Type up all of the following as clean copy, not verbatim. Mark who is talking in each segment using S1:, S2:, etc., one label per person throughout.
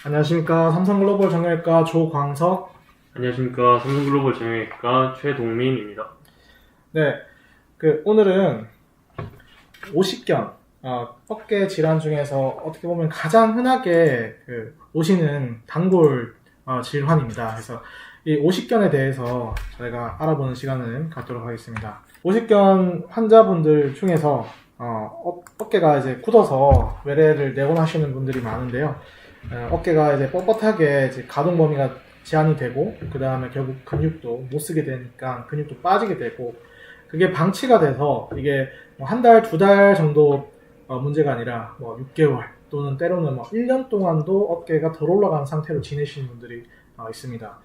S1: 안녕하십니까. 삼성글로벌 정형외과 조광석.
S2: 안녕하십니까. 삼성글로벌 정형외과 최동민입니다.
S1: 네, 오늘은 오십견, 어깨 질환 중에서 어떻게 보면 가장 흔하게 오시는 단골 질환입니다. 그래서 이 오십견에 대해서 저희가 알아보는 시간을 갖도록 하겠습니다. 오십견 환자분들 중에서 어깨가 이제 굳어서 외래를 내곤 하시는 분들이 많은데요. 어깨가 이제 뻣뻣하게 이제 가동 범위가 제한이 되고, 그 다음에 결국 근육도 못 쓰게 되니까 근육도 빠지게 되고, 그게 방치가 돼서 이게 뭐 한 달, 두 달 정도 문제가 아니라 뭐 6개월 또는 때로는 뭐 1년 동안도 어깨가 덜 올라가는 상태로 지내시는 분들이 있습니다.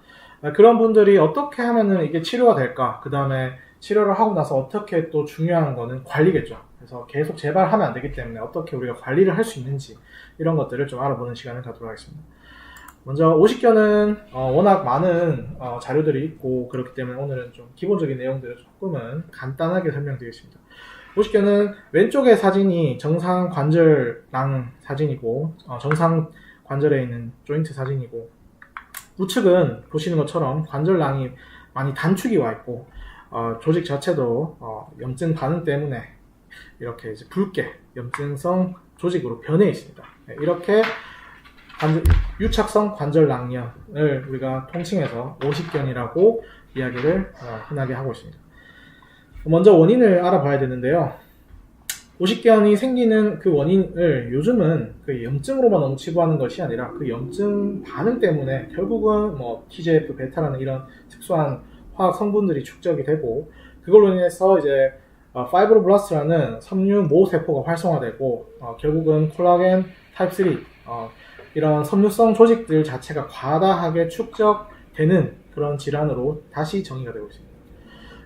S1: 그런 분들이 어떻게 하면은 이게 치료가 될까? 그 다음에 치료를 하고 나서 어떻게, 또 중요한 거는 관리겠죠. 그래서 계속 재발하면 안 되기 때문에 어떻게 우리가 관리를 할 수 있는지, 이런 것들을 좀 알아보는 시간을 갖도록 하겠습니다. 먼저 오십견은 워낙 많은 자료들이 있고 그렇기 때문에 오늘은 좀 기본적인 내용들을 조금은 간단하게 설명드리겠습니다. 오십견은 왼쪽의 사진이 정상 관절낭 사진이고, 정상 관절에 있는 조인트 사진이고, 우측은 보시는 것처럼 관절낭이 많이 단축이 와 있고, 조직 자체도 염증 반응 때문에 이렇게 이제 붉게 염증성 조직으로 변해 있습니다. 이렇게 유착성 관절낭염을 우리가 통칭해서 오십견이라고 이야기를 흔하게 하고 있습니다. 먼저 원인을 알아봐야 되는데요. 오십견이 생기는 그 원인을 요즘은 그 염증으로만 너무 치부하는 것이 아니라 그 염증 반응 때문에 결국은 뭐 TGF 베타라는 이런 특수한 화학 성분들이 축적이 되고, 그걸로 인해서 이제 파이브로블라스트라는 섬유 모 세포가 활성화되고, 결국은 콜라겐 타입 3 이런 섬유성 조직들 자체가 과다하게 축적되는 그런 질환으로 다시 정의가 되고 있습니다.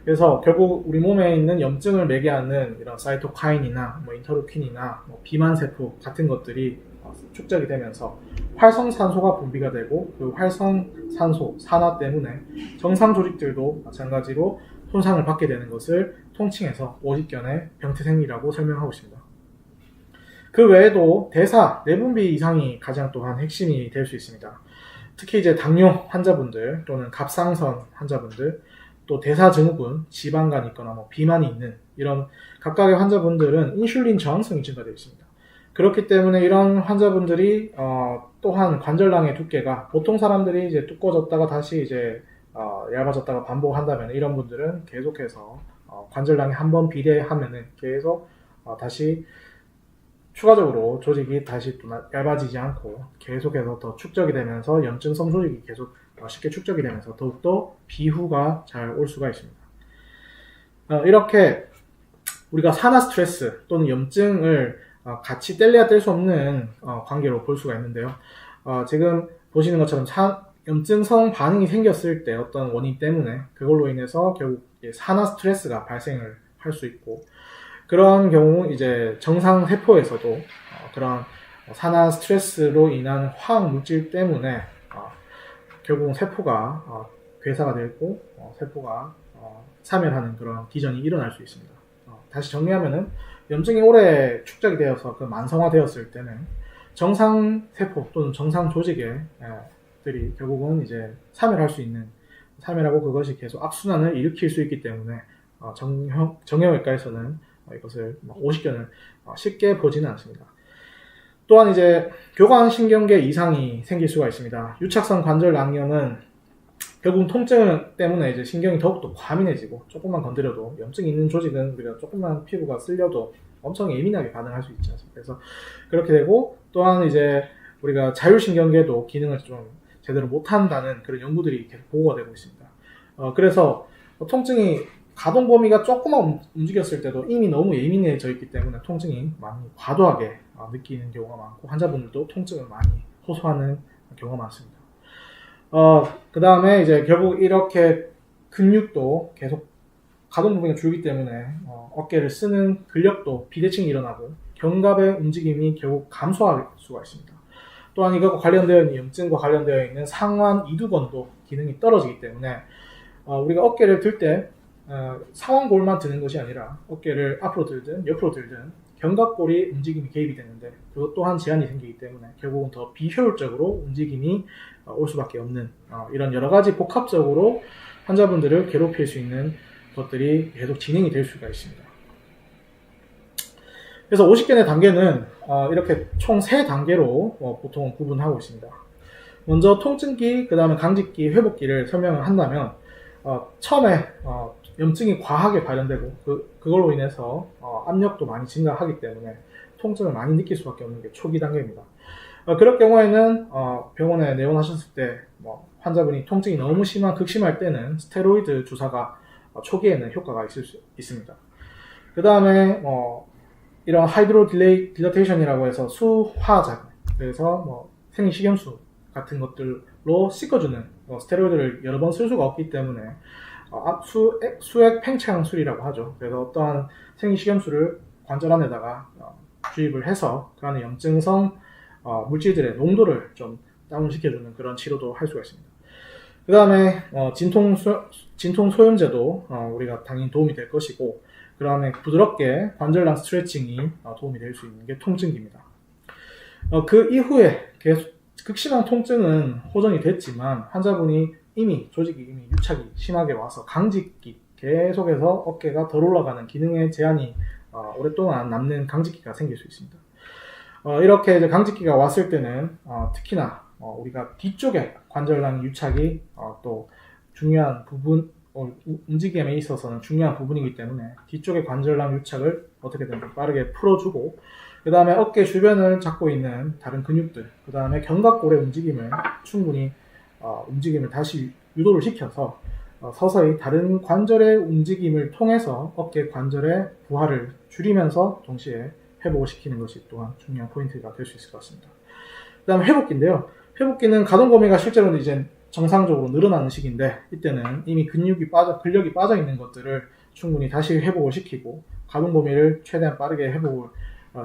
S1: 그래서 결국 우리 몸에 있는 염증을 매개하는 이런 사이토카인이나 뭐 인터루킨이나 뭐 비만세포 같은 것들이 축적이 되면서 활성산소가 분비가 되고, 그 활성산소 산화 때문에 정상 조직들도 마찬가지로 손상을 받게 되는 것을 통칭해서 오십견의 병태생리라고 설명하고 있습니다. 그 외에도 대사, 내분비 이상이 가장 또한 핵심이 될 수 있습니다. 특히 이제 당뇨 환자분들 또는 갑상선 환자분들, 또 대사증후군, 지방간이 있거나 뭐 비만이 있는 이런 각각의 환자분들은 인슐린 저항성이 증가되어 있습니다. 그렇기 때문에 이런 환자분들이 또한 관절낭의 두께가, 보통 사람들이 이제 두꺼워졌다가 다시 이제 얇아졌다가 반복한다면, 이런 분들은 계속해서 관절낭이 한번 비대하면은 계속 다시 추가적으로 조직이 다시 또 얇아지지 않고 계속해서 더 축적이 되면서 염증성 조직이 계속 쉽게 축적이 되면서 더욱더 비후가 잘 올 수가 있습니다. 이렇게 우리가 산화 스트레스 또는 염증을 같이 뗄래야 뗄 수 없는 관계로 볼 수가 있는데요. 지금 보시는 것처럼 염증성 반응이 생겼을 때 어떤 원인 때문에 그걸로 인해서 결국 산화 스트레스가 발생을 할 수 있고, 그런 경우 이제 정상 세포에서도 그런 산화 스트레스로 인한 화학 물질 때문에 결국은 세포가 괴사가 되고 세포가 사멸하는 그런 기전이 일어날 수 있습니다. 다시 정리하면은, 염증이 오래 축적이 되어서 그 만성화되었을 때는 정상 세포 또는 정상 조직들이 결국은 이제 사멸할 수 있는, 사멸하고 그것이 계속 악순환을 일으킬 수 있기 때문에 정형외과에서는 이것을 오십견을 쉽게 보지는 않습니다. 또한 이제 교관신경계 이상이 생길 수가 있습니다. 유착성 관절낭염은 결국 통증 때문에 이제 신경이 더욱더 과민해지고, 조금만 건드려도, 염증이 있는 조직은 우리가 조금만 피부가 쓸려도 엄청 예민하게 반응할 수 있지 않습니까? 그래서 그렇게 되고, 또한 이제 우리가 자율신경계도 기능을 좀 제대로 못한다는 그런 연구들이 계속 보고가 되고 있습니다. 그래서 통증이 가동 범위가 조금만 움직였을 때도 이미 너무 예민해져 있기 때문에 통증이 많이 과도하게 느끼는 경우가 많고, 환자분들도 통증을 많이 호소하는 경우가 많습니다. 그 다음에 이제 결국 이렇게 근육도 계속 가동 범위가 줄기 때문에 어깨를 쓰는 근력도 비대칭이 일어나고 견갑의 움직임이 결국 감소할 수가 있습니다. 또한 이것과 관련되어 있는 염증과 관련되어 있는 상완 이두근도 기능이 떨어지기 때문에 우리가 어깨를 들 때 상완골만 드는 것이 아니라 어깨를 앞으로 들든 옆으로 들든 견갑골이 움직임이 개입이 되는데 그것 또한 제한이 생기기 때문에 결국은 더 비효율적으로 움직임이 올 수밖에 없는 이런 여러 가지 복합적으로 환자분들을 괴롭힐 수 있는 것들이 계속 진행이 될 수가 있습니다. 그래서 50견의 단계는 이렇게 총 3단계로 보통 구분하고 있습니다. 먼저 통증기, 그 다음에 강직기, 회복기를 설명을 한다면 처음에 염증이 과하게 발현되고 그걸로 인해서 압력도 많이 증가하기 때문에 통증을 많이 느낄 수밖에 없는 게 초기 단계입니다. 그럴 경우에는 병원에 내원하셨을 때 환자분이 통증이 너무 극심할 때는 스테로이드 주사가 초기에는 효과가 있을 수 있습니다. 그 다음에 이런 하이드로 딜러테이션이라고 해서 수화작, 그래서 생리식염수 같은 것들로 씻어주는 스테로이드를 여러 번 쓸 수가 없기 때문에 수액 팽창술이라고 하죠. 그래서 어떠한 생리식염수를 관절 안에다가 주입을 해서 그 안에 염증성 물질들의 농도를 좀 다운시켜주는 그런 치료도 할 수가 있습니다. 그 다음에 진통 소염제도 우리가 당연히 도움이 될 것이고, 그 다음에 부드럽게 관절랑 스트레칭이 도움이 될 수 있는 게 통증기입니다. 그 이후에 계속 극심한 통증은 호전이 됐지만 환자분이 조직이 이미 유착이 심하게 와서 강직기, 계속해서 어깨가 덜 올라가는 기능의 제한이 오랫동안 남는 강직기가 생길 수 있습니다. 이렇게 이제 강직기가 왔을 때는 특히나 우리가 뒤쪽에 관절랑 유착이 또 중요한 부분, 움직임에 있어서는 중요한 부분이기 때문에 뒤쪽의 관절랑 유착을 어떻게든 빠르게 풀어주고, 그 다음에 어깨 주변을 잡고 있는 다른 근육들, 그 다음에 견갑골의 움직임을 충분히 움직임을 다시 유도를 시켜서 서서히 다른 관절의 움직임을 통해서 어깨 관절의 부하를 줄이면서 동시에 회복을 시키는 것이 또한 중요한 포인트가 될 수 있을 것 같습니다. 그 다음에 회복기인데요. 회복기는 가동 범위가 실제로는 이제 정상적으로 늘어나는 시기인데, 이때는 이미 근력이 빠져 있는 것들을 충분히 다시 회복을 시키고 가동 범위를 최대한 빠르게 회복을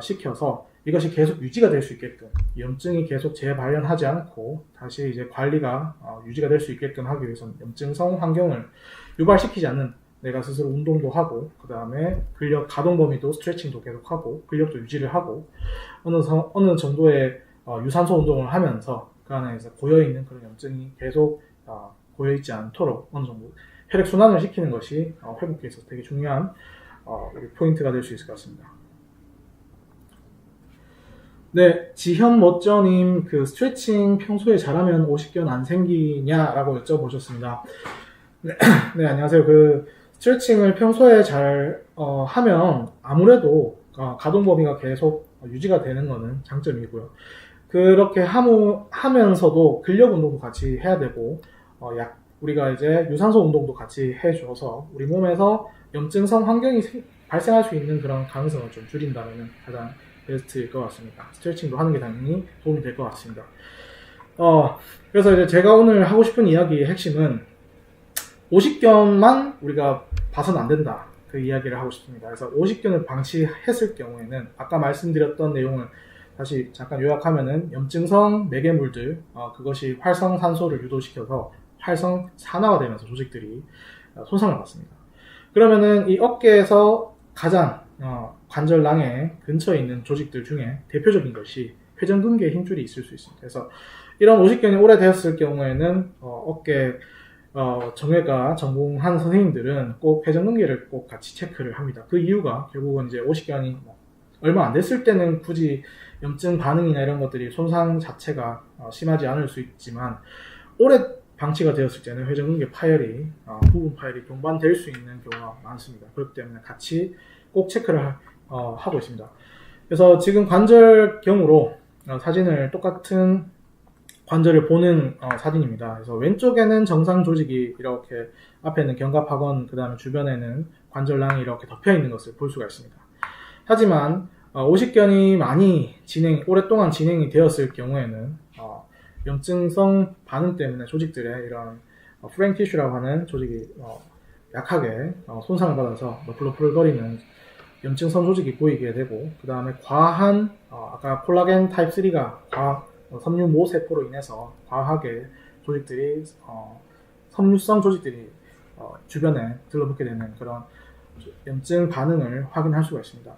S1: 시켜서 이것이 계속 유지가 될 수 있게끔, 염증이 계속 재발현하지 않고 다시 이제 관리가 유지가 될 수 있게끔 하기 위해서는 염증성 환경을 유발시키지 않는, 내가 스스로 운동도 하고, 그 다음에 근력 가동 범위도 스트레칭도 계속 하고, 근력도 유지를 하고, 어느 정도의 유산소 운동을 하면서 그 안에서 고여있는 그런 염증이 계속 고여있지 않도록 어느 정도 혈액순환을 시키는 것이 회복기에 있어서 되게 중요한 포인트가 될 수 있을 것 같습니다. 네, 지현멋져님, 그 스트레칭 평소에 잘하면 오십견 안 생기냐라고 여쭤보셨습니다. 네, 안녕하세요. 그 스트레칭을 평소에 잘 하면 아무래도 가동 범위가 계속 유지가 되는 것은 장점이고요. 그렇게 하면서도 근력 운동도 같이 해야 되고, 우리가 이제 유산소 운동도 같이 해줘서 우리 몸에서 염증성 환경이 발생할 수 있는 그런 가능성을 좀 줄인다면 가장 베스트일 것 같습니다. 스트레칭도 하는 게 당연히 도움이 될 것 같습니다. 그래서 이제 제가 오늘 하고 싶은 이야기의 핵심은 오십견만 우리가 봐서는 안 된다, 그 이야기를 하고 싶습니다. 그래서 오십견을 방치했을 경우에는 아까 말씀드렸던 내용을 다시 잠깐 요약하면은 염증성 매개물들, 그것이 활성산소를 유도시켜서 활성산화가 되면서 조직들이 손상을 받습니다. 그러면은 이 어깨에서 가장 관절낭의 근처에 있는 조직들 중에 대표적인 것이 회전근개 힘줄이 있을 수 있습니다. 그래서 이런 오십견이 오래되었을 경우에는 어깨 정외과 전공한 선생님들은 꼭 회전근개를 꼭 같이 체크를 합니다. 그 이유가 결국은 이제 오십견이 얼마 안 됐을 때는 굳이 염증 반응이나 이런 것들이 손상 자체가 심하지 않을 수 있지만, 오래 방치가 되었을 때는 회전근개 파열이, 부분 파열이 동반될 수 있는 경우가 많습니다. 그렇기 때문에 같이 꼭 체크를 하고 있습니다. 그래서 지금 관절경으로 사진을 똑같은 관절을 보는 사진입니다. 그래서 왼쪽에는 정상 조직이 이렇게 앞에 있는 견갑하건, 그 다음에 주변에는 관절낭이 이렇게 덮여 있는 것을 볼 수가 있습니다. 하지만 오십견이 오랫동안 진행이 되었을 경우에는 염증성 반응 때문에 조직들의 이런 프랭 티슈라고 하는 조직이 약하게 손상을 받아서 너플너플거리는 염증성 조직이 보이게 되고, 그 다음에 과한 아까 콜라겐 타입 3가 섬유모 세포로 인해서 과하게 조직들이 섬유성 조직들이 주변에 들러붙게 되는 그런 염증 반응을 확인할 수가 있습니다.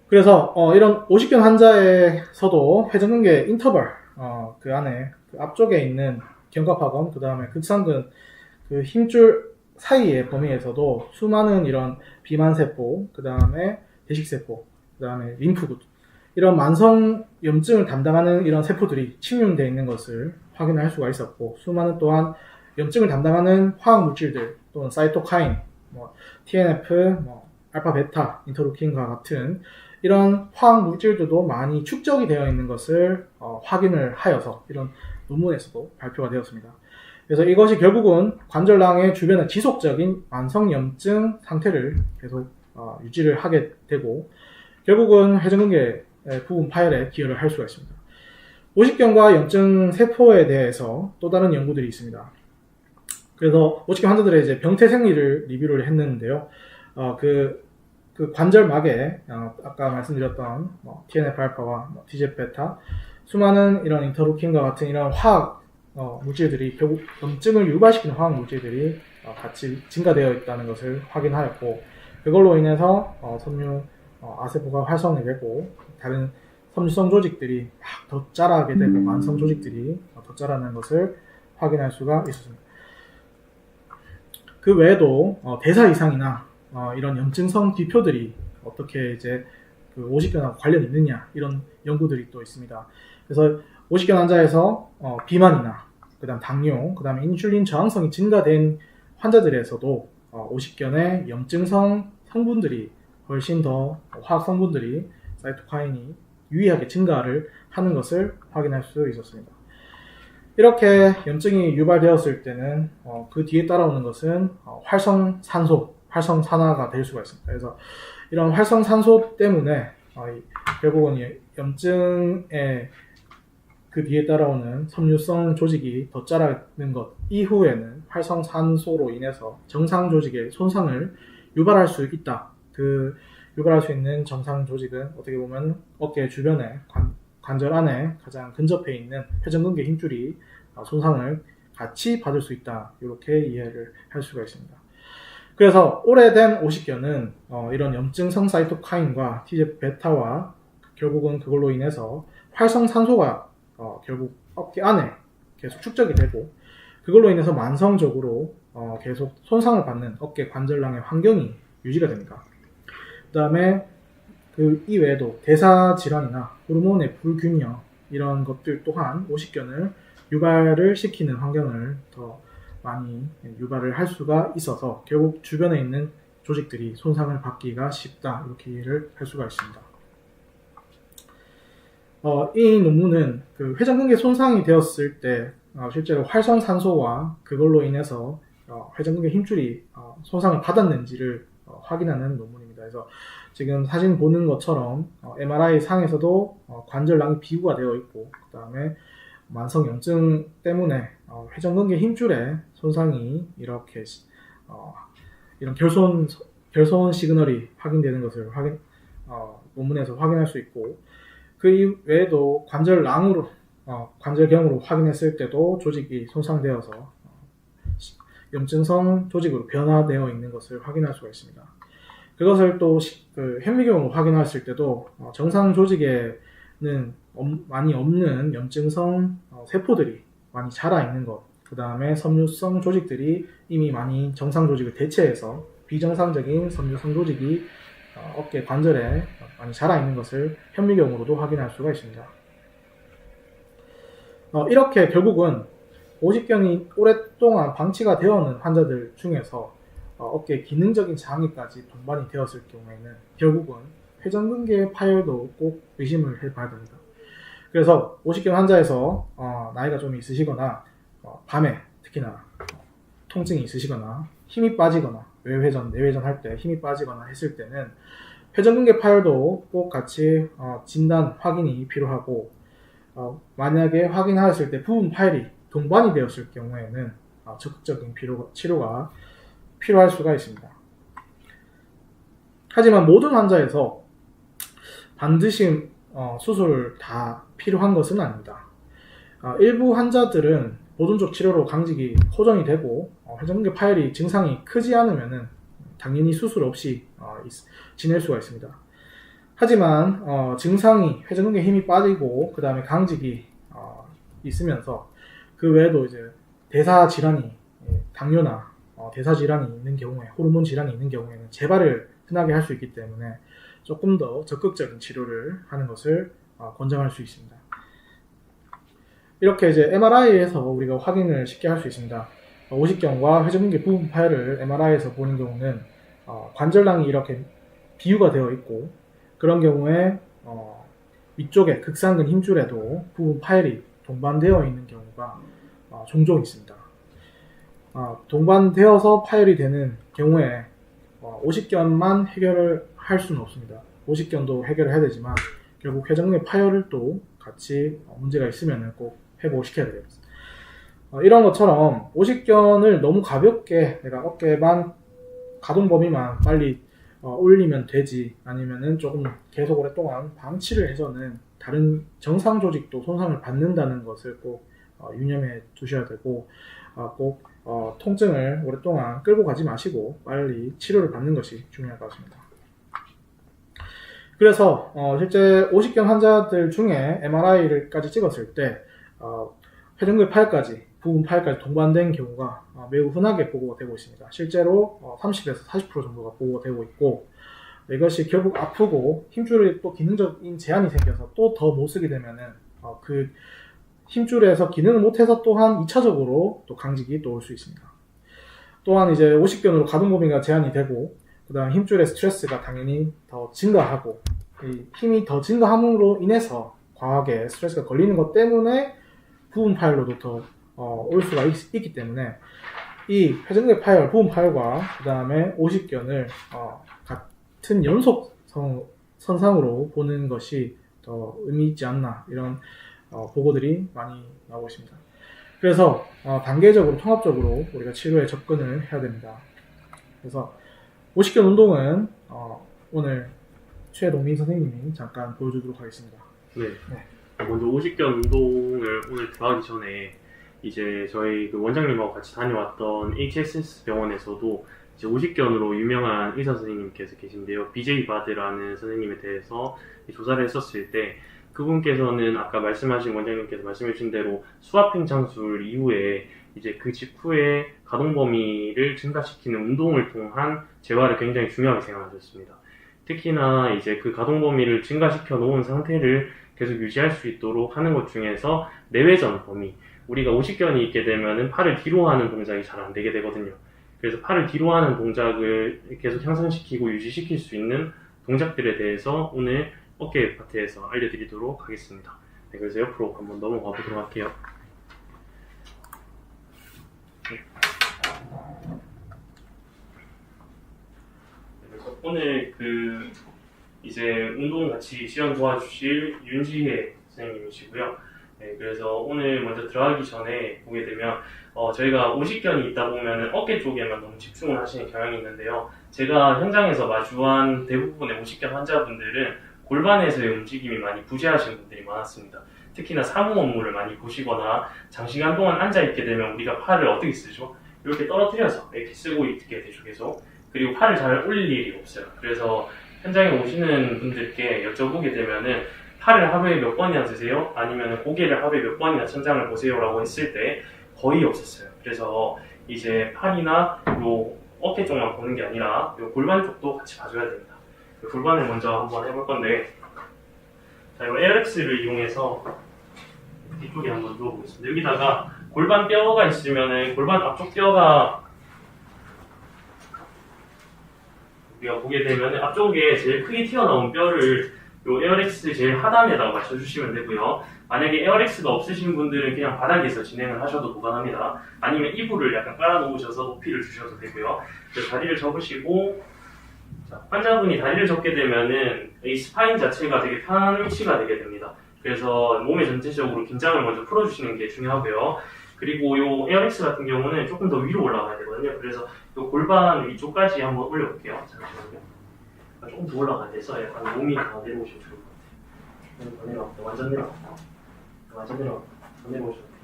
S1: 그래서 이런 오십견 환자에서도 회전근개 인터벌 그 안에 그 앞쪽에 있는 견갑하건 그 다음에 극상근 그 힘줄 사이의 범위에서도 수많은 이런 비만세포, 그 다음에 대식세포, 그 다음에 림프구 이런 만성 염증을 담당하는 이런 세포들이 침륜되어 있는 것을 확인할 수가 있었고, 수많은 또한 염증을 담당하는 화학 물질들 또는 사이토카인, TNF, 알파, 베타, 인터루킨과 같은 이런 화학 물질들도 많이 축적이 되어 있는 것을 확인을 하여서 이런 논문에서도 발표가 되었습니다. 그래서 이것이 결국은 관절낭의 주변에 지속적인 만성염증 상태를 계속 유지를 하게 되고 결국은 회전근개 부분 파열에 기여를 할 수가 있습니다. 오십견과 염증 세포에 대해서 또 다른 연구들이 있습니다. 그래서 오십견 환자들의 이제 병태 생리를 리뷰를 했는데요. 그 관절막에 아까 말씀드렸던 TNF 알파와 TGF 베타, 수많은 이런 인터루킨과 같은 이런 화학 물질들이 결국 염증을 유발시키는 화학 물질들이 같이 증가되어 있다는 것을 확인하였고, 그걸로 인해서 섬유 아세포가 활성이 되고 다른 섬유성 조직들이 막 더 자라게 되고 만성 조직들이 더 자라는 것을 확인할 수가 있었습니다. 그 외에도 대사 이상이나 이런 염증성 기표들이 어떻게 이제 그 오십견하고 관련이 있느냐 이런 연구들이 또 있습니다. 그래서 오십견 환자에서 비만이나 그다음 당뇨, 그다음에 인슐린 저항성이 증가된 환자들에서도 오십견의 염증성 성분들이 훨씬 더 화학 성분들이 사이토카인이 유의하게 증가를 하는 것을 확인할 수 있었습니다. 이렇게 염증이 유발되었을 때는 그 뒤에 따라오는 것은 활성산소, 활성산화가 될 수가 있습니다. 그래서 이런 활성산소 때문에 결국은 염증의 그 뒤에 따라오는 섬유성 조직이 더 자라는 것 이후에는 활성산소로 인해서 정상 조직의 손상을 유발할 수 있다. 그 유발할 수 있는 정상 조직은 어떻게 보면 어깨 주변에 관절 안에 가장 근접해 있는 회전근개 힘줄이 손상을 같이 받을 수 있다. 이렇게 이해를 할 수가 있습니다. 그래서 오래된 오십견은 이런 염증성 사이토카인과 TGF 베타와 결국은 그걸로 인해서 활성산소가 결국 어깨 안에 계속 축적이 되고 그걸로 인해서 만성적으로 계속 손상을 받는 어깨 관절낭의 환경이 유지가 됩니다. 그 다음에 그 이외에도 대사 질환이나 호르몬의 불균형 이런 것들 또한 오십견을 유발을 시키는 환경을 더 많이 유발을 할 수가 있어서 결국 주변에 있는 조직들이 손상을 받기가 쉽다 이렇게 이해를 할 수가 있습니다. 이 논문은 그 회전근개 손상이 되었을 때 실제로 활성산소와 그걸로 인해서 회전근개 힘줄이 손상을 받았는지를 확인하는 논문입니다. 그래서 지금 사진 보는 것처럼 MRI 상에서도 관절낭이 비구가 되어 있고 그 다음에 만성염증 때문에 회전근개 힘줄에 손상이 이렇게 이런 결손 시그널이 확인되는 것을 논문에서 확인할 수 있고, 그 외에도 관절낭으로 관절경으로 확인했을 때도 조직이 손상되어서 염증성 조직으로 변화되어 있는 것을 확인할 수가 있습니다. 그것을 또 그 현미경으로 확인했을 때도 정상 조직에는 많이 없는 염증성 세포들이 많이 자라 있는 것, 그 다음에 섬유성 조직들이 이미 많이 정상 조직을 대체해서 비정상적인 섬유성 조직이 어깨 관절에 많이 자라 있는 것을 현미경으로도 확인할 수가 있습니다. 이렇게 결국은 오십견이 오랫동안 방치가 되어 있는 환자들 중에서 어깨 기능적인 장애까지 동반이 되었을 경우에는 결국은 회전근개 파열도 꼭 의심을 해봐야 됩니다. 그래서 오십견 환자에서 나이가 좀 있으시거나 밤에 특히나 통증이 있으시거나 힘이 빠지거나 외회전, 내회전 할 때 힘이 빠지거나 했을 때는 회전근개 파열도 꼭 같이 진단 확인이 필요하고, 만약에 확인하였을 때 부분 파열이 동반이 되었을 경우에는 적극적인 치료가 필요할 수가 있습니다. 하지만 모든 환자에서 반드시 수술 다 필요한 것은 아닙니다. 일부 환자들은 보존적 치료로 강직이 호전이 되고 회전근개 파열이 증상이 크지 않으면 당연히 수술 없이 지낼 수가 있습니다. 하지만 증상이 회전근개 힘이 빠지고 그 다음에 강직이 있으면서 그 외에도 이제 대사 질환이 당뇨나 대사 질환이 있는 경우에 호르몬 질환이 있는 경우에는 재발을 흔하게 할 수 있기 때문에 조금 더 적극적인 치료를 하는 것을 권장할 수 있습니다. 이렇게 이제 MRI에서 우리가 확인을 쉽게 할 수 있습니다. 오십견과 회전근개 부분 파열을 MRI에서 보는 경우는 관절낭이 이렇게 비유가 되어 있고 그런 경우에 위쪽에 극상근 힘줄에도 부분 파열이 동반되어 있는 경우가 종종 있습니다. 동반되어서 파열이 되는 경우에 오십견만 해결을 할 수는 없습니다. 오십견도 해결을 해야 되지만 결국 회전근개 파열을 또 같이 문제가 있으면 꼭 회복시켜야 되겠습니다. 이런 것처럼 오십견을 너무 가볍게 내가 어깨만 가동 범위만 빨리 올리면 되지 아니면은 조금 계속 오랫동안 방치를 해서는 다른 정상 조직도 손상을 받는다는 것을 꼭 유념해 두셔야 되고 꼭 통증을 오랫동안 끌고 가지 마시고 빨리 치료를 받는 것이 중요할 것 같습니다. 그래서 실제 오십견 환자들 중에 MRI를까지 찍었을 때 회전근개 파열까지 부분 파열까지 동반된 경우가 매우 흔하게 보고가 되고 있습니다. 실제로 30에서 40% 정도가 보고가 되고 있고 이것이 결국 아프고 힘줄에 또 기능적인 제한이 생겨서 또 더 못 쓰게 되면은 그 힘줄에서 기능을 못해서 또한 2차적으로 또 강직이 또 올 수 있습니다. 또한 이제 오십견으로 가동 범위가 제한이 되고 그다음 힘줄의 스트레스가 당연히 더 증가하고 이 힘이 더 증가함으로 인해서 과하게 스트레스가 걸리는 것 때문에 부분 파열로도 더 올 수가 있기 때문에 이 회전근개 파열, 부분 파열과 그 다음에 오십견을 같은 연속 선상으로 보는 것이 더 의미 있지 않나 이런 보고들이 많이 나오고 있습니다. 그래서 단계적으로 통합적으로 우리가 치료에 접근을 해야 됩니다. 그래서 오십견 운동은 오늘 최동민 선생님이 잠깐 보여주도록 하겠습니다.
S2: 네. 먼저 오십견 운동을 오늘 들어가기 전에 이제 저희 그 원장님하고 같이 다녀왔던 HSS 병원에서도 이제 오십견으로 유명한 의사 선생님께서 계신데요. BJ 바드라는 선생님에 대해서 조사를 했었을 때 그분께서는 아까 말씀하신 원장님께서 말씀해 주신 대로 수압팽창술 이후에 이제 그 직후에 가동 범위를 증가시키는 운동을 통한 재활을 굉장히 중요하게 생각하셨습니다. 특히나 이제 그 가동 범위를 증가시켜 놓은 상태를 계속 유지할 수 있도록 하는 것 중에서 내외전 범위, 우리가 오십견이 있게 되면은 팔을 뒤로 하는 동작이 잘 안 되게 되거든요. 그래서 팔을 뒤로 하는 동작을 계속 향상시키고 유지시킬 수 있는 동작들에 대해서 오늘 어깨 파트에서 알려드리도록 하겠습니다. 네, 그래서 옆으로 한번 넘어가 보도록 할게요. 네. 그래서 오늘 이제 운동 같이 시연 도와주실 윤지혜 선생님이시고요. 네, 그래서 오늘 먼저 들어가기 전에 보게 되면 저희가 오십견이 있다 보면 어깨 쪽에만 너무 집중을 하시는 경향이 있는데요. 제가 현장에서 마주한 대부분의 오십견 환자분들은 골반에서의 움직임이 많이 부재하시는 분들이 많았습니다. 특히나 사무 업무를 많이 보시거나 장시간 동안 앉아있게 되면 우리가 팔을 어떻게 쓰죠? 이렇게 떨어뜨려서 이렇게 쓰고 있게 되죠, 계속. 그리고 팔을 잘 올릴 일이 없어요. 그래서 현장에 오시는 분들께 여쭤보게 되면은 팔을 하루에 몇 번이나 드세요? 아니면 고개를 하루에 몇 번이나 천장을 보세요? 라고 했을 때 거의 없었어요. 그래서 이제 팔이나 요 어깨 쪽만 보는 게 아니라 요 골반 쪽도 같이 봐줘야 됩니다. 골반을 먼저 한번 해볼 건데, 자, 이 LX를 이용해서 뒤쪽에 한번 누워보겠습니다. 여기다가 골반 뼈가 있으면은 골반 앞쪽 뼈가 우리가 보게 되면은 앞쪽에 제일 크게 튀어나온 뼈를 요 에어렉스 제일 하단에다가 맞춰주시면 되고요. 만약에 에어렉스가 없으신 분들은 그냥 바닥에서 진행을 하셔도 무관합니다. 아니면 이불을 약간 깔아놓으셔서 높이를 주셔도 되고요. 다리를 접으시고, 자, 환자분이 다리를 접게 되면은 이 스파인 자체가 되게 편한 위치가 되게 됩니다. 그래서 몸의 전체적으로 긴장을 먼저 풀어주시는 게 중요하고요. 그리고 요 에어렉스 같은 경우는 조금 더 위로 올라가야 되거든요. 그래서 요 골반 위쪽까지 한번 올려볼게요. 잠시만요. 조금 더 올라가야 돼서 약간 몸이 더 내려오시면 좋을 것 같아요. 더 내려왔다. 완전 내려왔다. 완전 내려왔다. 더 내려오셔도 돼요.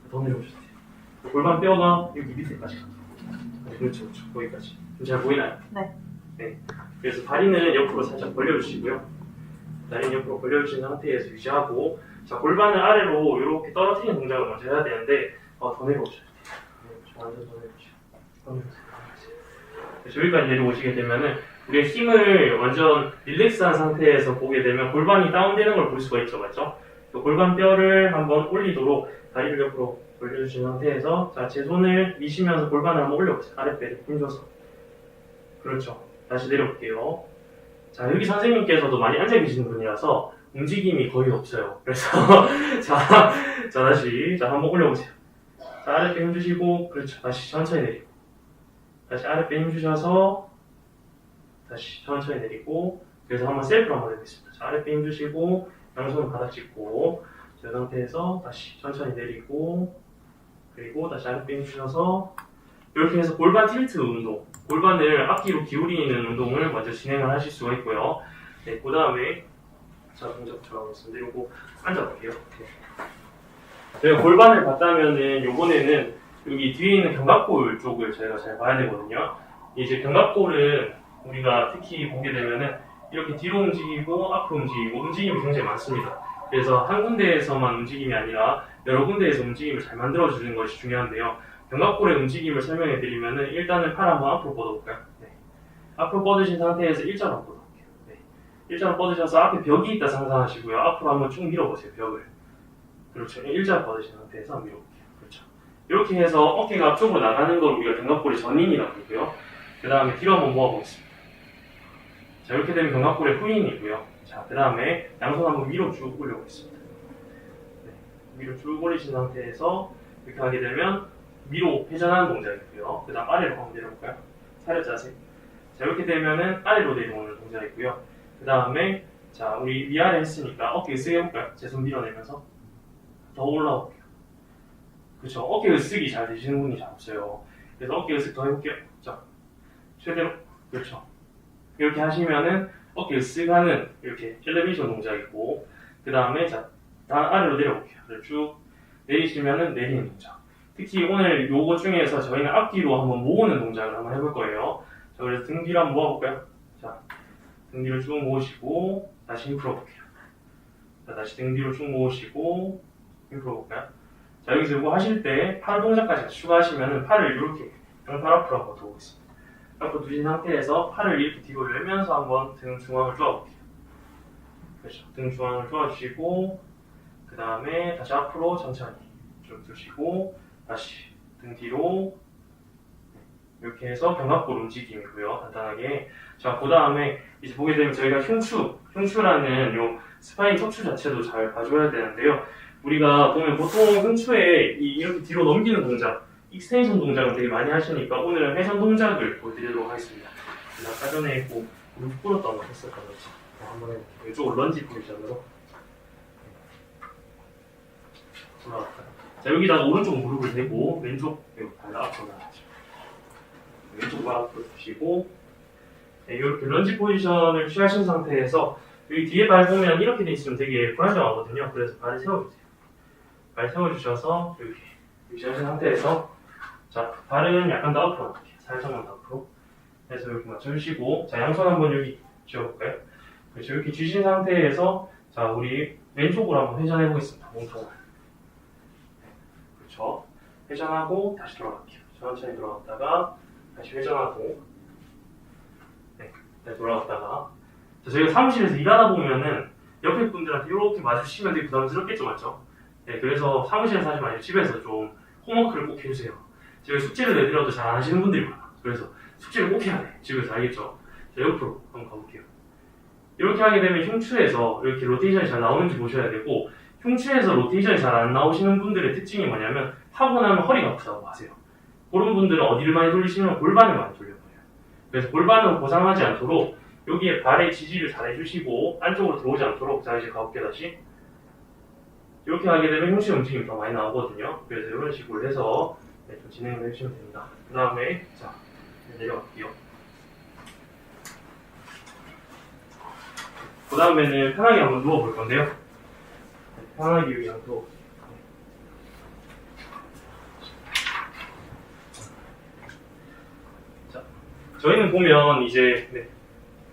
S2: 더 내려오셔도 돼요. 골반 뼈가 여기 밑에까지 가요. 그렇죠, 그렇죠. 거기까지. 좀 잘 보이나요?
S3: 네.
S2: 네. 그래서 다리는 옆으로 살짝 벌려주시고요. 다리 옆으로 벌려주신 상태에서 유지하고, 자, 골반을 아래로 이렇게 떨어뜨리는 동작을 먼저 해야 되는데, 더 내려오셔야 돼요. 완전 더 내려오셔요. 여기까지 내려오시게 되면은 우리의 힘을 완전 릴렉스한 상태에서 보게 되면 골반이 다운되는 걸 볼 수가 있죠, 맞죠? 골반 뼈를 한번 올리도록 다리를 옆으로 벌려주신 상태에서, 자, 제 손을 미시면서 골반을 한번 올려보세요. 아랫배를 힘줘서. 그렇죠. 다시 내려볼게요. 자, 여기 선생님께서도 많이 앉아 계시는 분이라서 움직임이 거의 없어요. 그래서 자, 다시 한번 올려보세요. 자, 아랫배 힘주시고, 그렇죠. 다시 천천히 내리고, 다시 아랫배 힘주셔서 다시 천천히 내리고, 그래서 한번 셀프로 한번 해보겠습니다. 자, 아랫배 힘주시고, 양손을 바닥 짚고, 이 상태에서 다시 천천히 내리고, 그리고 다시 아랫배 힘주셔서, 이렇게 해서 골반 틸트 운동, 골반을 앞뒤로 기울이는 운동을 먼저 진행을 하실 수가 있고요. 네, 그 다음에 자, 동작 들어가겠습니다. 이거 앉아볼게요. 네. 저희가 골반을 봤다면은 요번에는 여기 뒤에 있는 견갑골 쪽을 저희가 잘 봐야 되거든요. 이제 견갑골은 우리가 특히 보게 되면은 이렇게 뒤로 움직이고 앞으로 움직이고 움직임이 굉장히 많습니다. 그래서 한 군데에서만 움직임이 아니라 여러 군데에서 움직임을 잘 만들어주는 것이 중요한데요. 견갑골의 움직임을 설명해 드리면은 일단은 팔 한번 앞으로 뻗어볼까요? 네. 앞으로 뻗으신 상태에서 일자로 한번 뻗어볼게요. 네. 일자로 뻗으셔서 앞에 벽이 있다 상상하시고요. 앞으로 한번 쭉 밀어보세요, 벽을. 그렇죠. 일자로 뻗으신 상태에서 밀어볼게요. 그렇죠. 이렇게 해서 어깨가 앞쪽으로 나가는 걸 우리가 견갑골의 전인이라고 하고요. 그 다음에 뒤로 한번 모아보겠습니다. 자, 이렇게 되면 견갑골의 후인이고요. 자, 그 다음에 양손 한번 위로 쭉 올려보겠습니다. 네. 위로 쭉 올리신 상태에서 이렇게 하게 되면 위로 회전하는 동작이고요. 그 다음 아래로 한번 내려볼까요? 사려 자세. 자, 이렇게 되면은 아래로 내려오는 동작이고요. 그 다음에 자, 우리 위아래 했으니까 어깨 으쓱 해볼까요? 제 손 밀어내면서 더 올라올게요. 그렇죠. 어깨 으쓱이 잘 되시는 분이 잘 없어요. 그래서 어깨 으쓱 더 해볼게요. 자, 최대로. 그렇죠. 이렇게 하시면은 어깨 으쓱 하는 이렇게 엘리베이션 동작이고, 그 다음에 자, 아래로 내려볼게요. 쭉 내리시면은 내리는 동작. 특히 오늘 요거 중에서 저희는 앞뒤로 한번 모으는 동작을 한번 해볼 거예요. 자, 그래서 등 뒤로 한번 모아볼까요? 자, 등 뒤로 쭉 모으시고, 다시 힘 풀어볼게요. 자, 다시 등 뒤로 쭉 모으시고, 힘 풀어볼까요? 자, 여기서 이거 하실 때 팔 동작까지 같이 추가하시면은 팔을 이렇게 양팔 앞으로 한번 두어보겠습니다. 앞으로 두신 상태에서 팔을 이렇게 뒤로 열면서 한번 등 중앙을 쪼아볼게요. 그렇죠. 등 중앙을 쪼아주시고, 그 다음에 다시 앞으로 천천히 쭉 두시고, 다시 등 뒤로 이렇게 해서 견갑골 움직임이고요. 간단하게. 자, 그 다음에 이제 보게 되면 저희가 흉추라는 요 스파인 척추 자체도 잘 봐줘야 되는데요. 우리가 보면 보통 흉추에 이렇게 뒤로 넘기는 동작, 익스텐션 동작을 되게 많이 하시니까 오늘은 회전 동작을 보여드리도록 하겠습니다. 아까 전에 무릎 꿇었던 거 했었던 거지. 한번 해볼게요. 이쪽으로 런지 포지션으로 돌아갈까요? 자, 여기다가 오른쪽 무릎을 대고 왼쪽 발 앞으로 나가죠. 왼쪽 발 앞으로 두시고, 네, 이렇게 런지 포지션을 취하신 상태에서 여기 뒤에 발 보면 이렇게 돼 있으면 되게 불안정하거든요. 그래서 발을 세워주세요. 발 세워주셔서 이렇게 유지하신 상태에서, 자, 발은 약간 더 앞으로 갈게요. 살짝만 더 앞으로 해서 이렇게 맞춰주시고, 자, 양손 한번 여기 쥐어볼까요? 그렇죠. 이렇게 쥐신 상태에서 자, 우리 왼쪽으로 한번 회전해 보겠습니다. 몸통을. 그렇죠. 회전하고 다시 돌아갈게요. 천천히 돌아갔다가 다시 회전하고, 네, 다시 돌아갔다가. 자, 저희가 사무실에서 일하다 보면은 옆에 분들한테 이렇게 마주치면 되게 부담스럽겠죠, 맞죠? 네, 그래서 사무실에서 하지 마시고 집에서 좀 홈워크를 꼭 해주세요. 제가 숙제를 내드려도 잘 안 하시는 분들이 많아. 그래서 숙제를 꼭 해야 돼. 집에서 알겠죠? 자, 옆으로 한번 가볼게요. 이렇게 하게 되면 흉추에서 이렇게 로테이션이 잘 나오는지 보셔야 되고, 흉추에서 로테이션이 잘 안 나오시는 분들의 특징이 뭐냐면 하고 나면 허리가 아프다고 하세요. 그런 분들은 어디를 많이 돌리시면 골반을 많이 돌려버려요. 그래서 골반을 고상하지 않도록 여기에 발의 지지를 잘 해주시고 안쪽으로 들어오지 않도록. 자, 이제 가볼게요. 다시 이렇게 하게 되면 흉추 움직임이 더 많이 나오거든요. 그래서 이런 식으로 해서 네, 좀 진행을 해주시면 됩니다. 그 다음에 자, 내려갈게요. 그 다음에는 편하게 한번 누워볼 건데요. 편하게 여기 한번 누워볼게요. 자, 저희는 보면 이제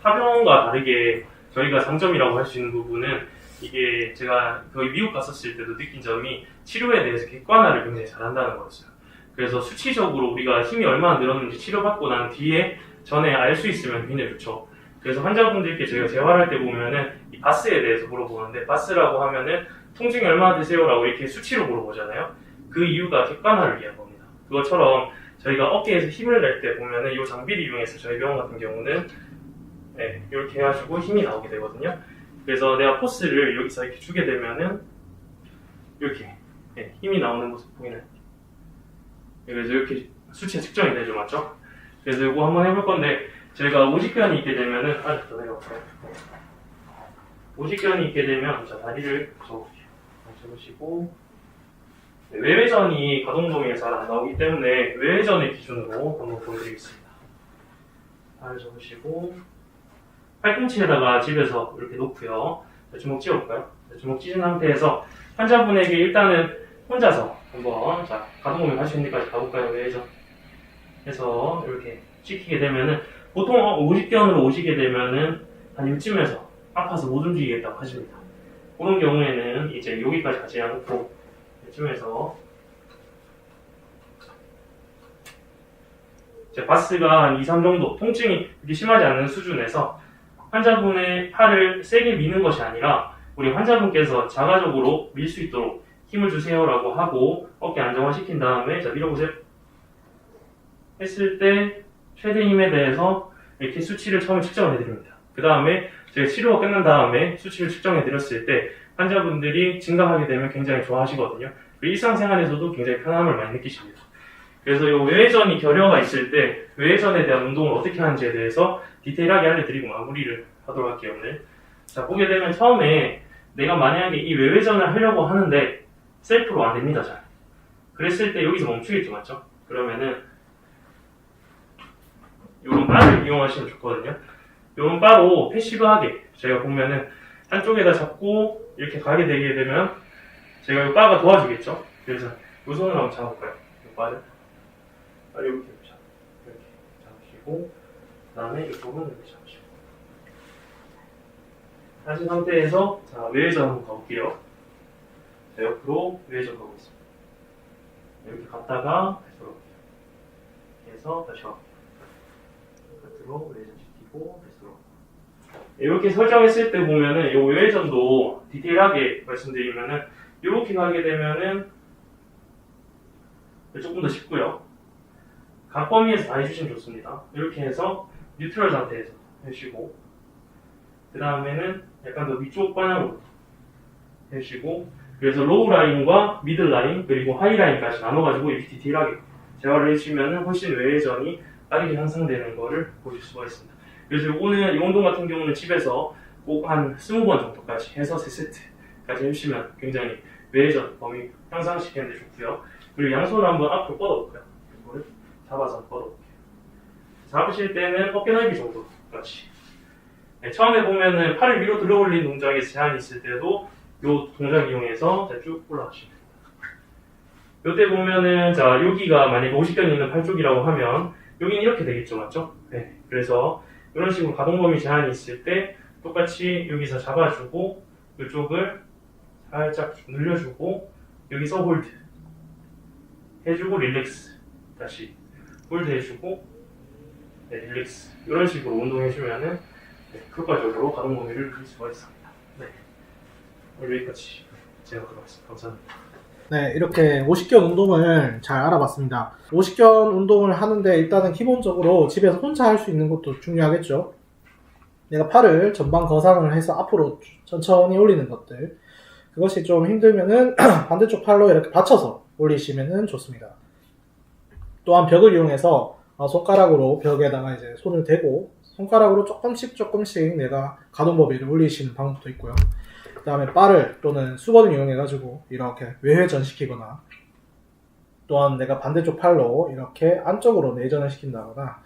S2: 타병과 다르게 저희가 장점이라고 할 수 있는 부분은 이게 제가 거의 미국 갔었을 때도 느낀 점이 치료에 대해서 객관화를 굉장히 잘한다는 거였어요. 그래서 수치적으로 우리가 힘이 얼마나 늘었는지 치료받고 난 뒤에 전에 알 수 있으면 굉장히 좋죠. 그래서 환자분들께 저희가 재활할 때 보면은 이 바스에 대해서 물어보는데, 바스라고 하면은 통증이 얼마나 되세요라고 이렇게 수치로 물어보잖아요. 그 이유가 객관화를 위한 겁니다. 그것처럼 저희가 어깨에서 힘을 낼 때 보면은 이 장비를 이용해서 저희 병원 같은 경우는 이렇게 해가지고 힘이 나오게 되거든요. 그래서 내가 포스를 여기서 이렇게 주게 되면은 이렇게 힘이 나오는 모습 보이나요? 그래서 이렇게 수치가 측정이 되죠, 맞죠? 그래서 이거 한번 해볼 건데, 저희가 오직견이 있게 되면은 더 내려볼까요? 오직견이 있게 되면 자, 다리를 접어볼게요. 접으시고, 외회전이 가동범위가 잘 안 나오기 때문에 외회전을 기준으로 한번 보여드리겠습니다. 다리를 접으시고, 팔꿈치에다가 집에서 이렇게 놓고요. 주먹 쥐어볼까요? 주먹 쥐은 상태에서 환자분에게 일단은 혼자서 한번 가동범위 80m까지 가볼까요? 외회전 해서 이렇게 찍히게 되면은, 보통 50견으로 오시게 되면은 한 이쯤에서 아파서 못 움직이겠다고 하십니다. 그런 경우에는 이제 여기까지 가지 않고 이쯤에서 바스가 한 2, 3 정도 통증이 그렇게 심하지 않은 수준에서 환자분의 팔을 세게 미는 것이 아니라 우리 환자분께서 자가적으로 밀 수 있도록 힘을 주세요라고 하고 어깨 안정화시킨 다음에 자, 밀어보세요 했을 때 최대 힘에 대해서 이렇게 수치를 처음에 측정을 해드립니다. 그 다음에 제가 치료가 끝난 다음에 수치를 측정해드렸을 때 환자분들이 증가하게 되면 굉장히 좋아하시거든요. 일상생활에서도 굉장히 편함을 많이 느끼십니다. 그래서 이 외회전이 결여가 있을 때 외회전에 대한 운동을 어떻게 하는지에 대해서 디테일하게 알려드리고 마무리를 하도록 할게요, 오늘. 자, 보게 되면 처음에 내가 만약에 이 외회전을 하려고 하는데 셀프로 안 됩니다, 잘. 그랬을 때 여기서 멈추겠죠, 맞죠? 그러면은 이런 바를 이용하시면 좋거든요. 이런 바로 패시브하게 저희가 보면은 한쪽에다 잡고 이렇게 가게 되게 되면 제가 이 바가 도와주겠죠. 그래서 이 손으로 한번 잡아볼까요? 이 바를 이렇게 잡으시고 그 다음에 이쪽은 이렇게 잡으시고 하신 상태에서 자, 외회전 한번 가볼게요. 자, 옆으로 외회전 가고 있습니다. 이렇게 갔다가 다시 돌아올게요. 이렇게 해서 다시 가볼게요. 끝으로 외회전 시키고 다시 돌아오고. 이렇게 설정했을 때 보면은 이 외회전도 디테일하게 말씀드리면은 이렇게 가게 되면은 조금 더 쉽고요. 각 범위에서 다 해주시면 좋습니다. 이렇게 해서 뉴트럴 상태에서 해주시고 그 다음에는 약간 더 위쪽 방향으로 해주시고 그래서 로우 라인과 미들 라인 그리고 하이 라인까지 나눠가지고 이렇게 디테일하게 재활을 해주시면 훨씬 외회전이 빠르게 향상되는 거를 보실 수가 있습니다. 그래서 요거는 이 운동 같은 경우는 집에서 꼭 한 20번 정도까지 해서 3세트까지 해주시면 굉장히 외회전 범위 향상시키는 데 좋고요. 그리고 양손을 한번 앞으로 뻗어볼까요? 이거를 잡아서 뻗어볼게요. 잡으실 때는 어깨 넓이 정도까지. 네, 처음에 보면은 팔을 위로 들어 올린 동작에 제한이 있을 때도 이 동작 이용해서 쭉 올라가시면 됩니다. 이때 보면은 자 여기가 만약에 50견이 있는 팔 쪽이라고 하면 여기는 이렇게 되겠죠, 맞죠? 네. 그래서 이런 식으로 가동범위 제한이 있을 때 똑같이 여기서 잡아주고 이쪽을 살짝 늘려주고 여기서 홀드 해주고 릴렉스 다시 홀드 해주고 네, 릴렉스 이런 식으로 운동해주면은 네, 효과적으로 가동범위를 늘릴 수가 있습니다. 네. 오늘 여기까지 제가 들어가겠습니다. 감사합니다.
S1: 네, 이렇게 50견 운동을 잘 알아봤습니다. 50견 운동을 하는데 일단은 기본적으로 집에서 혼자 할 수 있는 것도 중요하겠죠. 내가 팔을 전방 거상을 해서 앞으로 천천히 올리는 것들. 그것이 좀 힘들면은 반대쪽 팔로 이렇게 받쳐서 올리시면 좋습니다. 또한 벽을 이용해서 손가락으로 벽에다가 이제 손을 대고 손가락으로 조금씩 내가 가동 범위를 올리시는 방법도 있고요. 그 다음에 바를 또는 수건을 이용해가지고 이렇게 외회전 시키거나 또한 내가 반대쪽 팔로 이렇게 안쪽으로 내전을 시킨다거나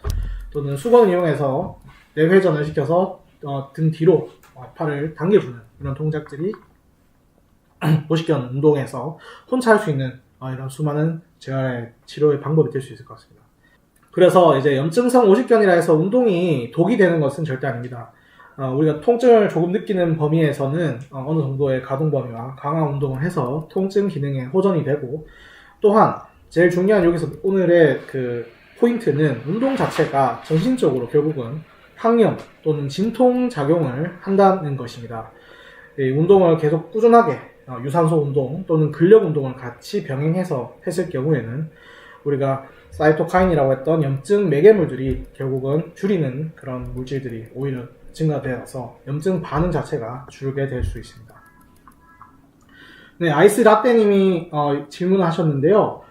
S1: 또는 수건을 이용해서 내회전을 시켜서 등 뒤로 팔을 당겨주는 이런 동작들이 50견 운동에서 혼자 할 수 있는 이런 수많은 재활 치료의 방법이 될 수 있을 것 같습니다. 그래서 이제 염증성 50견이라 해서 운동이 독이 되는 것은 절대 아닙니다. 우리가 통증을 조금 느끼는 범위에서는 어느 정도의 가동 범위와 강화 운동을 해서 통증 기능에 호전이 되고, 또한 제일 중요한 여기서 오늘의 그 포인트는 운동 자체가 정신적으로 결국은 항염 또는 진통 작용을 한다는 것입니다. 이 운동을 계속 꾸준하게 유산소 운동 또는 근력 운동을 같이 병행해서 했을 경우에는 우리가 사이토카인이라고 했던 염증 매개물들이 결국은 줄이는 그런 물질들이 오히려 증가되어서 염증 반응 자체가 줄게 될 수 있습니다. 네, 아이스 라떼님이 질문을 하셨는데요.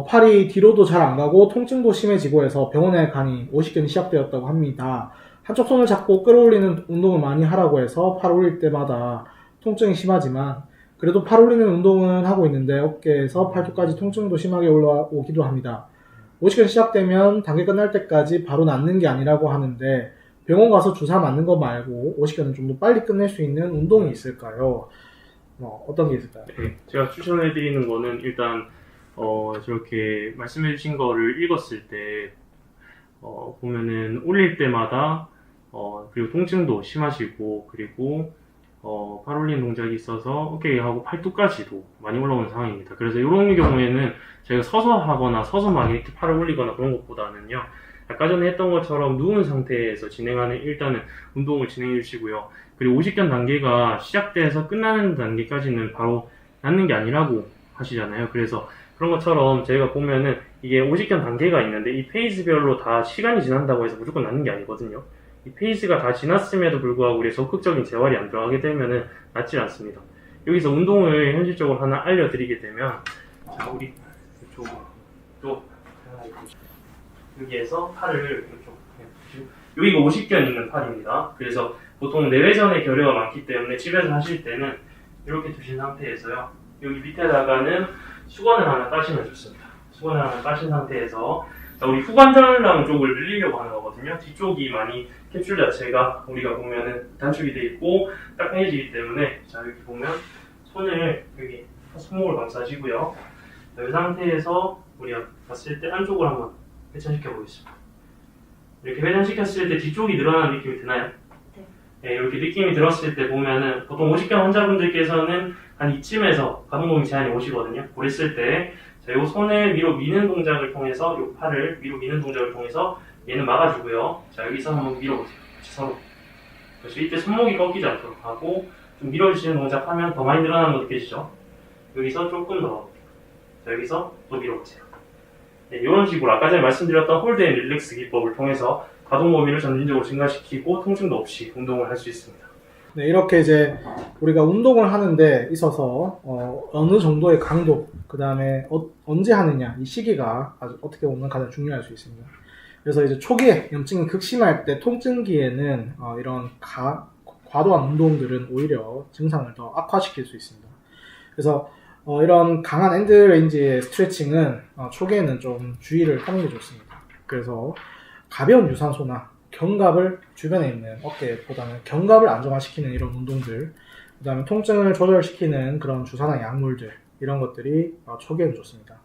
S1: 팔이 뒤로도 잘 안 가고 통증도 심해지고 해서 병원에 가니 오십견이 시작되었다고 합니다. 한쪽 손을 잡고 끌어올리는 운동을 많이 하라고 해서 팔 올릴 때마다 통증이 심하지만 그래도 팔 올리는 운동은 하고 있는데 어깨에서 팔뚝까지 통증도 심하게 올라오기도 합니다. 오십견 시작되면 단계 끝날 때까지 바로 낫는 게 아니라고 하는데 병원 가서 주사 맞는 거 말고 오십견을 좀 더 빨리 끝낼 수 있는 운동이 있을까요? 어떤 게 있을까요?
S2: 네, 제가 추천해드리는 거는 일단 저렇게 말씀해주신 거를 읽었을 때 보면은 올릴 때마다 그리고 통증도 심하시고 그리고 팔 올리는 동작이 있어서 어깨하고 팔뚝까지도 많이 올라오는 상황입니다. 그래서 이런 경우에는 저희가 서서 하거나 서서 막 이렇게 팔을 올리거나 그런 것보다는요, 아까 전에 했던 것처럼 누운 상태에서 진행하는 일단은 운동을 진행해 주시고요. 그리고 오십견 단계가 시작돼서 끝나는 단계까지는 바로 낫는 게 아니라고 하시잖아요. 그래서 그런 것처럼 저희가 보면은 이게 오십견 단계가 있는데 이 페이스별로 다 시간이 지난다고 해서 무조건 낫는 게 아니거든요. 이 페이스가 다 지났음에도 불구하고 우리 적극적인 재활이 안 들어가게 되면은 낫지 않습니다. 여기서 운동을 현실적으로 하나 알려드리게 되면, 자, 우리 이쪽으로 또 여기에서 팔을 이쪽, 여기가 오십견 있는 팔입니다. 그래서 보통 내외전에 결여가 많기 때문에 집에서 하실 때는 이렇게 두신 상태에서요, 여기 밑에다가는 수건을 하나 까시면 좋습니다. 수건을 하나 까신 상태에서 우리 후관절랑 쪽을 늘리려고 하는 거거든요. 뒤쪽이 많이 캡슐 자체가 우리가 보면은 단축이 돼 있고 딱딱해지기 때문에, 자, 여기 보면 손을 여기 손목을 감싸시고요. 이 상태에서 우리가 봤을 때 한쪽을 한번 회전시켜 보겠습니다. 이렇게 회전시켰을 때 뒤쪽이 늘어나는 느낌이 드나요? 네, 이렇게 느낌이 들었을 때 보면은 보통 오십견 환자분들께서는 한 이쯤에서 가동범위 제한이 오시거든요. 그랬을 때 자, 요 손을 위로 미는 동작을 통해서 요 팔을 위로 미는 동작을 통해서 얘는 막아주고요. 자, 여기서 한번 밀어보세요. 서로. 그래서 이때 손목이 꺾이지 않도록 하고 좀 밀어주시는 동작 하면 더 많이 늘어나는 거 느껴지죠? 여기서 조금 더. 자, 여기서 또 밀어보세요. 네, 이런 식으로 아까 전에 말씀드렸던 홀드 앤 릴렉스 기법을 통해서 가동 범위를 점진적으로 증가시키고 통증도 없이 운동을 할 수 있습니다.
S1: 네, 이렇게 이제 우리가 운동을 하는데 있어서 어느 정도의 강도, 그 다음에 언제 하느냐, 이 시기가 아주 어떻게 보면 가장 중요할 수 있습니다. 그래서 이제 초기에 염증이 극심할 때 통증기에는 이런 과도한 운동들은 오히려 증상을 더 악화시킬 수 있습니다. 그래서 이런 강한 엔드레인지의 스트레칭은 초기에는 좀 주의를 하는 게 좋습니다. 그래서 가벼운 유산소나 견갑을 주변에 있는 어깨보다는 견갑을 안정화시키는 이런 운동들, 그 다음에 통증을 조절시키는 그런 주사나 약물들, 이런 것들이 초기에는 좋습니다.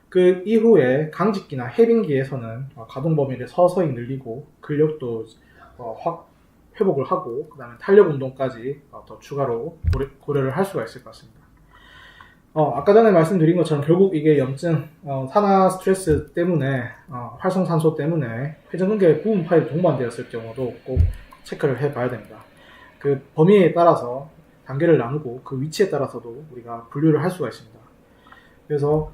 S1: 그 이후에 강직기나 해빙기에서는 가동 범위를 서서히 늘리고 근력도 확 회복을 하고 그 다음에 탄력 운동까지 더 추가로 고려를 할 수가 있을 것 같습니다. 아까 전에 말씀드린 것처럼 결국 이게 염증, 산화 스트레스 때문에, 활성산소 때문에 회전근개 부분 파일이 동반되었을 경우도 꼭 체크를 해봐야 됩니다. 그 범위에 따라서 단계를 나누고 그 위치에 따라서도 우리가 분류를 할 수가 있습니다. 그래서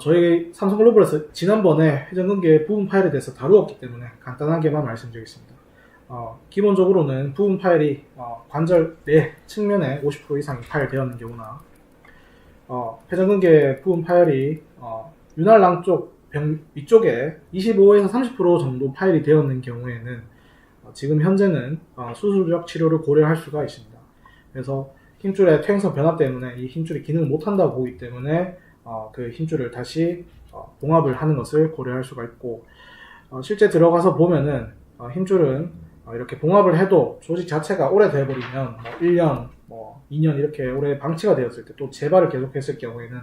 S1: 저희 삼성글로벌에서 지난번에 회전근개 부분 파일에 대해서 다루었기 때문에 간단하게만 말씀드리겠습니다. 기본적으로는 부분 파일이 관절 내 측면에 50% 이상이 파일되어 있는 경우나 회전근개 부분 파열이 윤활랑 쪽 병 위쪽에 25에서 30% 정도 파열이 되어 있는 경우에는 지금 현재는 수술적 치료를 고려할 수가 있습니다. 그래서 힘줄의 퇴행성 변화 때문에 이 힘줄이 기능을 못한다고 보기 때문에 그 힘줄을 다시 봉합을 하는 것을 고려할 수가 있고, 실제 들어가서 보면은 힘줄은 이렇게 봉합을 해도 조직 자체가 오래돼버리면 1년, 2년 이렇게 오래 방치가 되었을 때 또 재발을 계속했을 경우에는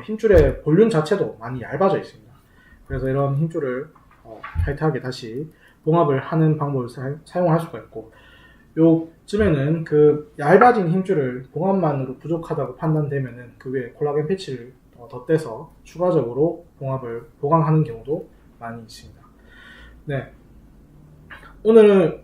S1: 힘줄의 볼륨 자체도 많이 얇아져 있습니다. 그래서 이런 힘줄을 타이트하게 다시 봉합을 하는 방법을 사용할 수가 있고, 요쯤에는 그 얇아진 힘줄을 봉합만으로 부족하다고 판단되면은 그 위에 콜라겐 패치를 덧대서 추가적으로 봉합을 보강하는 경우도 많이 있습니다. 네, 오늘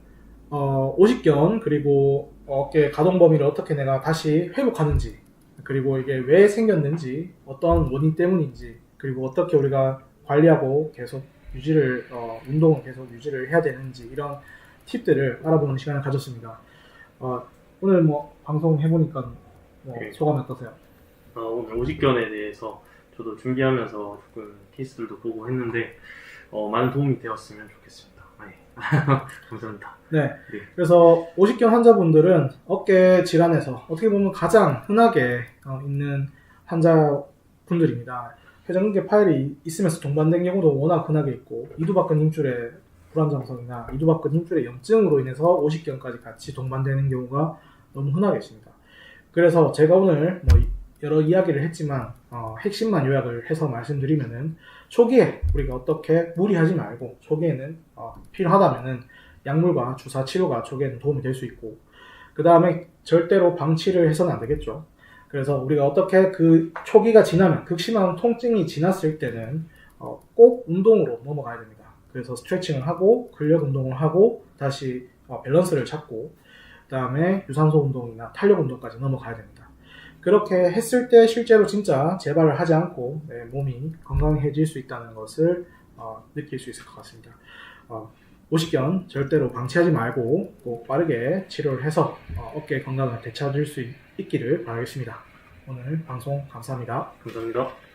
S1: 50견 그리고 어깨 가동 범위를 어떻게 내가 다시 회복하는지, 그리고 이게 왜 생겼는지, 어떤 원인 때문인지, 그리고 어떻게 우리가 관리하고 계속 유지를 운동을 계속 유지를 해야 되는지, 이런 팁들을 알아보는 시간을 가졌습니다. 오늘 뭐 방송 해보니까
S2: 네.
S1: 소감이 어떠세요?
S2: 오늘 50견에 대해서 저도 준비하면서 조금 케이스들도 보고 했는데 많은 도움이 되었으면 좋겠습니다. 네. 감사합니다.
S1: 네.
S2: 네.
S1: 그래서 50견 환자분들은 어깨 질환에서 어떻게 보면 가장 흔하게 있는 환자분들입니다. 회전근개 파열이 있으면서 동반된 경우도 워낙 흔하게 있고, 이두박근 힘줄의 불안정성이나 이두박근 힘줄의 염증으로 인해서 50견까지 같이 동반되는 경우가 너무 흔하게 있습니다. 그래서 제가 오늘 뭐 여러 이야기를 했지만 핵심만 요약을 해서 말씀드리면은, 초기에 우리가 어떻게 무리하지 말고, 초기에는 필요하다면은 약물과 주사 치료가 초기에는 도움이 될 수 있고, 그 다음에 절대로 방치를 해서는 안 되겠죠. 그래서 우리가 어떻게 그 초기가 지나면, 극심한 통증이 지났을 때는 꼭 운동으로 넘어가야 됩니다. 그래서 스트레칭을 하고 근력 운동을 하고 다시 밸런스를 찾고, 그 다음에 유산소 운동이나 탄력 운동까지 넘어가야 됩니다. 그렇게 했을 때 실제로 진짜 재발을 하지 않고 몸이 건강해질 수 있다는 것을 느낄 수 있을 것 같습니다. 50견 절대로 방치하지 말고 꼭 빠르게 치료를 해서 어깨 건강을 되찾을 수 있기를 바라겠습니다. 오늘 방송 감사합니다.
S2: 감사합니다.